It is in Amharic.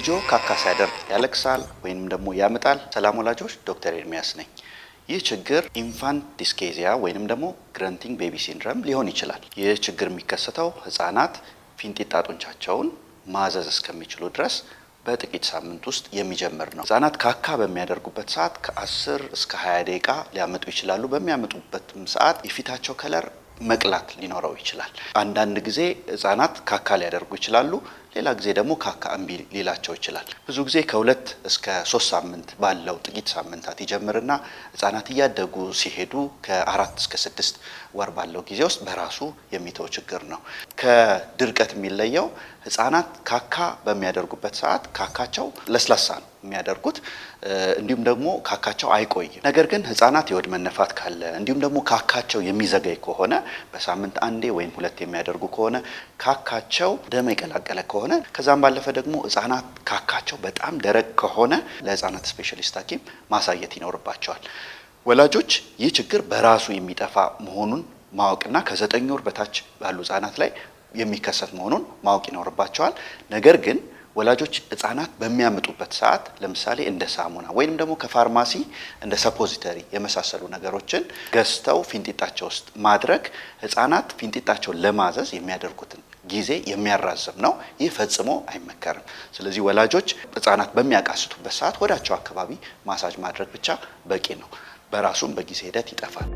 ልጆ ካካ ሲያደርግ ያለቅሳል ወይንም ደግሞ ያምጣል? ሰላም ወላጆች፣ ዶክተር ኤርሚያስ ነኝ። ይህ ችግር ኢንፋንት ዲስኬዚያ ወይንም ደግሞ ግረንቲንግ ቤቢ ሲንድሮም ሊሆን ይችላል። ይህ ችግር የሚከሰተው ህፃናት ፊንጢጣ ጡንቻቸውን ማዘዝ እስከሚችሉ ድረስ በጥቂት ሳምንት ውስጥ የሚጀምር ነው። ህፃናት ካካ በሚያደርጉበት ሰዓት ከ10 እስከ 20 ደቂቃ ሊያመጡ ይችላሉ። በሚያመጡበትም ሰዓት የፊታቸው ከለር መቅላት ሊኖረው ይችላል። አንዳንድ ጊዜ ህፃናት ካካ ሊያደርጉ ይችላሉ። ሌላ ጊዜ ደግሞ ካካ እምቢ ሊላቸው ይችላል። ብዙ ጊዜ ከ2 እስከ 3 ሳምንት ባለው ጥቂት ሳምንታት ይጀምርና ህፃናት እያደጉ ሲሄዱ ከ4 እስከ 6 ወር ባለው ጊዜ ውስጥ በራሱ የሚተው ችግር ነው። ከድርቀት የሚለየው ህፃናት ካካ በሚያደርጉበት ሰዓት ካካቸው ለስላሳ ነው የሚያደርጉት፣ እንዲሁም ደግሞ ካካቸው አይቆይም። ነገር ግን ህፃናት የሆድ መነፋት ካለ እንዲሁም ደግሞ ካካቸው የሚዘገይ ከሆነ በሳምንት አንዴ ወይም 2 የሚያደርጉ ከሆነ ካካቸው ደም የቀላቀለ ከሆነ ከዛም ባለፈ ደግሞ ህፃናት ካካቸው በጣም ደረቅ ከሆነ ለህፃናት ስፔሻሊስት ሐኪም ማሳየት ይኖርባቸዋል። ወላጆች ይህ ችግር በራሱ የሚጠፋ መሆኑን ማወቅና ከ9 ወር በታች ባሉ ህፃናት ላይ የሚከሰት መሆኑን ማወቅ ይኖርባቸዋል። ነገር ግን ወላጆች ህፃናት በሚያመጡበት ሰዓት ለምሳሌ እንደ ሳሙና ወይንም ደግሞ ከፋርማሲ እንደ ሰፖዚተሪ የመሳሰሉ ነገሮችን ገዝተው ፊንጢጣቸው ውስጥ ማድረግ ህፃናት ፊንጢጣቸውን ለማዘዝ የሚያደርጉትን ጊዜ የሚያራዝም ነው። ይህ ፈጽሞ አይመከርም። ስለዚህ ወላጆች ህፃናት በሚያቃስቱበት ሰዓት ወዳቸው አካባቢ ማሳጅ ማድረግ ብቻ በቂ ነው። በራሱም በጊዜ ሂደት ይጠፋል።